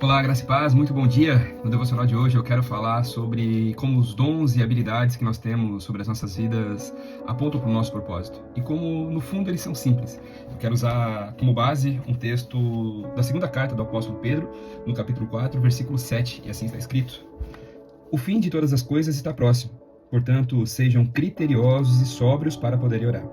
Olá, graça e paz, muito bom dia. No devocional de hoje eu quero falar sobre como os dons e habilidades que nós temos sobre as nossas vidas apontam para o nosso propósito e como, no fundo, eles são simples. Eu quero usar como base um texto da segunda carta do apóstolo Pedro, no capítulo 4, versículo 7, e assim está escrito: O fim de todas as coisas está próximo, portanto, sejam criteriosos e sóbrios para poderem orar.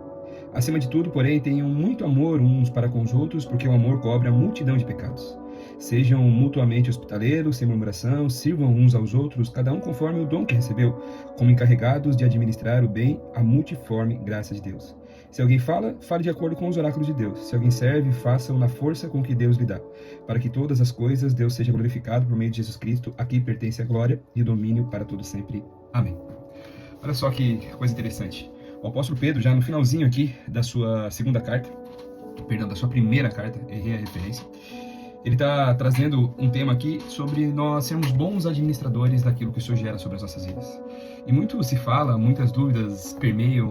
Acima de tudo, porém, tenham muito amor uns para com os outros, porque o amor cobre a multidão de pecados. Sejam mutuamente hospitaleiros, sem murmuração, sirvam uns aos outros, cada um conforme o dom que recebeu, como encarregados de administrar o bem, a multiforme graça de Deus. Se alguém fala, fale de acordo com os oráculos de Deus. Se alguém serve, faça-o na força com que Deus lhe dá, para que todas as coisas Deus seja glorificado por meio de Jesus Cristo, a quem pertence a glória e o domínio para todo sempre. Amém. Olha só que coisa interessante. O apóstolo Pedro, já no finalzinho aqui da sua segunda carta, da sua primeira carta, errei a referência, ele está trazendo um tema aqui sobre nós sermos bons administradores daquilo que o Senhor gera sobre as nossas vidas. E muito se fala, muitas dúvidas permeiam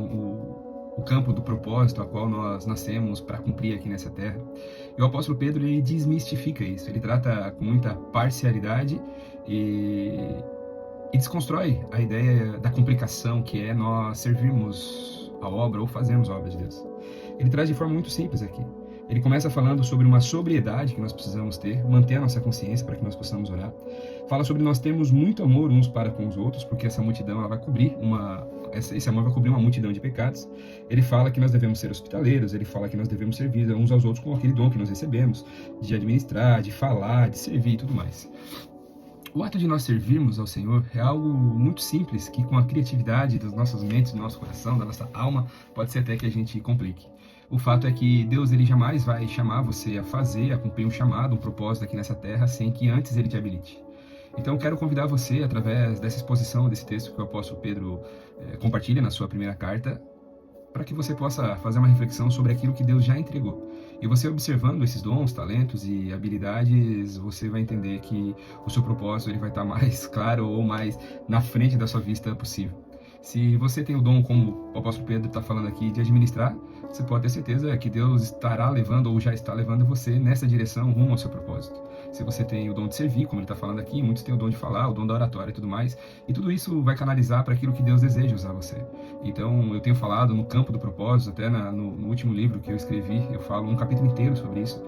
o campo do propósito a qual nós nascemos para cumprir aqui nessa terra. E o apóstolo Pedro, ele desmistifica isso, ele trata com muita parcialidade e desconstrói a ideia da complicação que é nós servirmos a obra ou fazermos a obra de Deus. Ele traz de forma muito simples aqui. Ele começa falando sobre uma sobriedade que nós precisamos ter, manter a nossa consciência para que nós possamos orar. Fala sobre nós termos muito amor uns para com os outros, porque essa multidão ela vai cobrir esse amor vai cobrir uma multidão de pecados. Ele fala que nós devemos ser hospitaleiros, ele fala que nós devemos servir uns aos outros com aquele dom que nós recebemos, de administrar, de falar, de servir e tudo mais. O ato de nós servirmos ao Senhor é algo muito simples, que com a criatividade das nossas mentes, do nosso coração, da nossa alma, pode ser até que a gente complique. O fato é que Deus ele jamais vai chamar você a fazer, a cumprir um chamado, um propósito aqui nessa terra, sem que antes ele te habilite. Então, quero convidar você, através dessa exposição, desse texto que o apóstolo Pedro compartilha na sua primeira carta, para que você possa fazer uma reflexão sobre aquilo que Deus já entregou. E você observando esses dons, talentos e habilidades, você vai entender que o seu propósito ele vai estar mais claro ou mais na frente da sua vista possível. Se você tem o dom, como o apóstolo Pedro está falando aqui, de administrar, você pode ter certeza que Deus estará levando ou já está levando você nessa direção rumo ao seu propósito. Se você tem o dom de servir, como ele está falando aqui, muitos têm o dom de falar, o dom da oratória e tudo mais, e tudo isso vai canalizar para aquilo que Deus deseja usar você. Então, eu tenho falado no campo do propósito, até no último livro que eu escrevi, eu falo um capítulo inteiro sobre isso,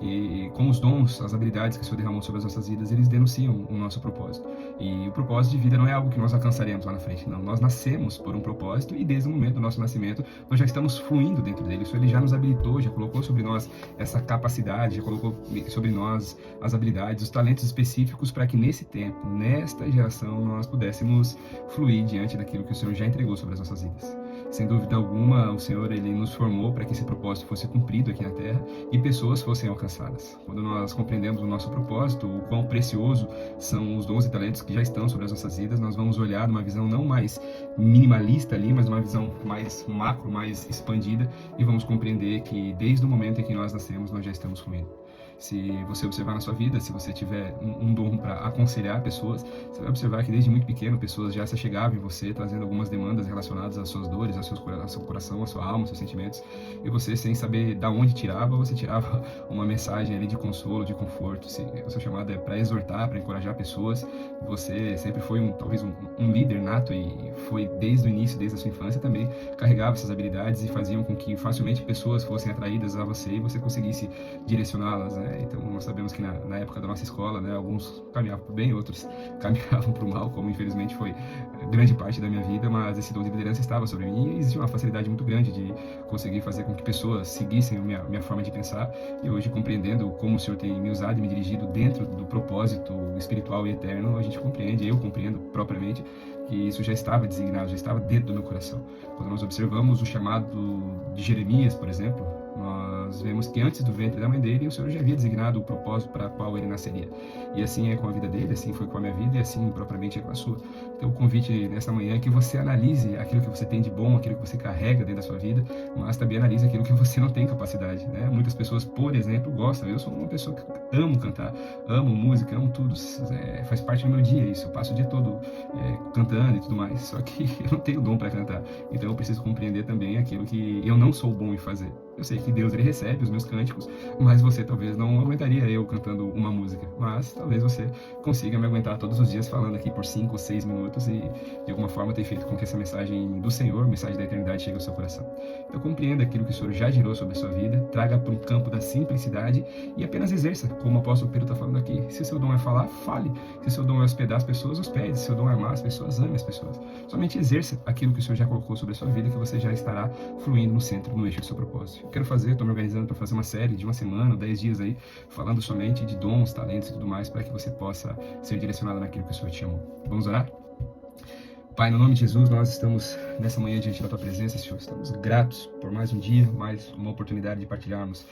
e com os dons, as habilidades que o Senhor derramou sobre as nossas vidas, eles denunciam o nosso propósito. E o propósito de vida não é algo que nós alcançaremos lá na frente, não. Nós nascemos por um propósito e desde o momento do nosso nascimento, nós já estamos fluindo dentro dele. Isso ele já nos habilitou, já colocou sobre nós essa capacidade, já colocou sobre nós as habilidades, os talentos específicos para que nesse tempo, nesta geração, nós pudéssemos fluir diante daquilo que o Senhor já entregou sobre as nossas vidas. Sem dúvida alguma, o Senhor ele nos formou para que esse propósito fosse cumprido aqui na Terra e pessoas fossem alcançadas. Quando nós compreendemos o nosso propósito, o quão precioso são os dons e talentos que já estão sobre as nossas vidas, nós vamos olhar numa visão não mais minimalista ali, mas uma visão mais macro, mais expandida, e vamos compreender que desde o momento em que nós nascemos, nós já estamos fluindo. Se você observar na sua vida, se você tiver um dom para aconselhar pessoas, você vai observar que desde muito pequeno pessoas já se chegavam em você trazendo algumas demandas relacionadas às suas dores, ao seu coração, à sua alma, aos seus sentimentos, e você, sem saber de onde tirava, você tirava uma mensagem ali de consolo, de conforto. Se o seu chamado é para exortar, para encorajar pessoas, você sempre foi talvez um líder nato e foi desde o início, desde a sua infância também, carregava essas habilidades e faziam com que facilmente pessoas fossem atraídas a você e você conseguisse direcioná-las, né? Então, nós sabemos que na época da nossa escola, né, alguns caminhavam para o bem, outros caminhavam para o mal, como infelizmente foi grande parte da minha vida, mas esse dom de liderança estava sobre mim e existia uma facilidade muito grande de conseguir fazer com que pessoas seguissem a minha forma de pensar. E hoje, compreendendo como o Senhor tem me usado e me dirigido dentro do propósito espiritual e eterno, a gente compreende, eu compreendo propriamente, que isso já estava designado, já estava dentro do meu coração. Quando nós observamos o chamado de Jeremias, por exemplo, nós vemos que antes do ventre da mãe dele, o Senhor já havia designado o propósito para qual ele nasceria. E assim é com a vida dele, assim foi com a minha vida e assim propriamente é com a sua. Então o convite nessa manhã é que você analise aquilo que você tem de bom, aquilo que você carrega dentro da sua vida, mas também analise aquilo que você não tem capacidade, né? Muitas pessoas, por exemplo, gostam. Eu sou uma pessoa que amo cantar, amo música, amo tudo. Faz parte do meu dia isso. Eu passo o dia todo cantando e tudo mais. Só que eu não tenho dom para cantar. Então eu preciso compreender também aquilo que eu não sou bom em fazer. Eu sei que Deus, ele recebe os meus cânticos, mas você talvez não aguentaria eu cantando uma música, mas talvez você consiga me aguentar todos os dias falando aqui por 5 ou 6 minutos e de alguma forma ter feito com que essa mensagem do Senhor, mensagem da eternidade, chegue ao seu coração. Então compreenda aquilo que o Senhor já gerou sobre a sua vida, traga para um campo da simplicidade e apenas exerça, como o apóstolo Pedro está falando aqui. Se o seu dom é falar, fale. Se o seu dom é hospedar as pessoas, hospede. Se o seu dom é amar as pessoas, ame as pessoas. Somente exerça aquilo que o Senhor já colocou sobre a sua vida, que você já estará fluindo no centro, no eixo do seu propósito. Eu quero fazer, estou me organizando para fazer uma série de uma semana, 10 dias aí, falando somente de dons, talentos e tudo mais, para que você possa ser direcionado naquilo que o Senhor te chamou. Vamos orar? Pai, no nome de Jesus, nós estamos nessa manhã diante da Tua presença, Senhor. Estamos gratos por mais um dia, mais uma oportunidade de partilharmos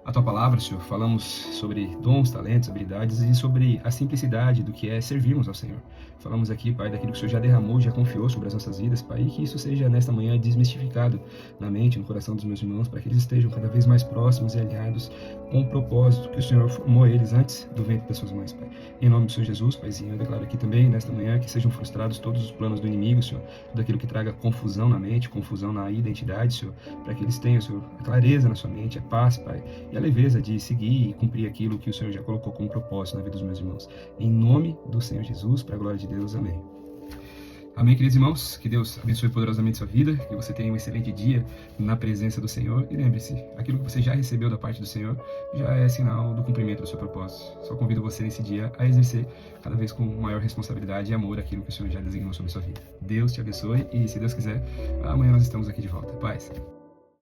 a Tua palavra, Senhor. Falamos sobre dons, talentos, habilidades e sobre a simplicidade do que é servirmos ao Senhor. Falamos aqui, Pai, daquilo que o Senhor já derramou, já confiou sobre as nossas vidas, Pai, e que isso seja nesta manhã desmistificado na mente, no coração dos meus irmãos, para que eles estejam cada vez mais próximos e alinhados com o propósito que o Senhor formou eles antes do ventre das suas mães, Pai. Em nome do Senhor Jesus, Paizinho, eu declaro aqui também, nesta manhã, que sejam frustrados todos os planos do inimigo, Senhor, tudo aquilo que traga confusão na mente, confusão na identidade, Senhor, para que eles tenham, Senhor, a clareza na sua mente, a paz, Pai, e a leveza de seguir e cumprir aquilo que o Senhor já colocou como propósito na vida dos meus irmãos. Em nome do Senhor Jesus, para a glória de Deus, amém. Amém, queridos irmãos, que Deus abençoe poderosamente sua vida, que você tenha um excelente dia na presença do Senhor, e lembre-se, aquilo que você já recebeu da parte do Senhor já é sinal do cumprimento do seu propósito. Só convido você nesse dia a exercer cada vez com maior responsabilidade e amor aquilo que o Senhor já designou sobre sua vida. Deus te abençoe e, se Deus quiser, amanhã nós estamos aqui de volta. Paz.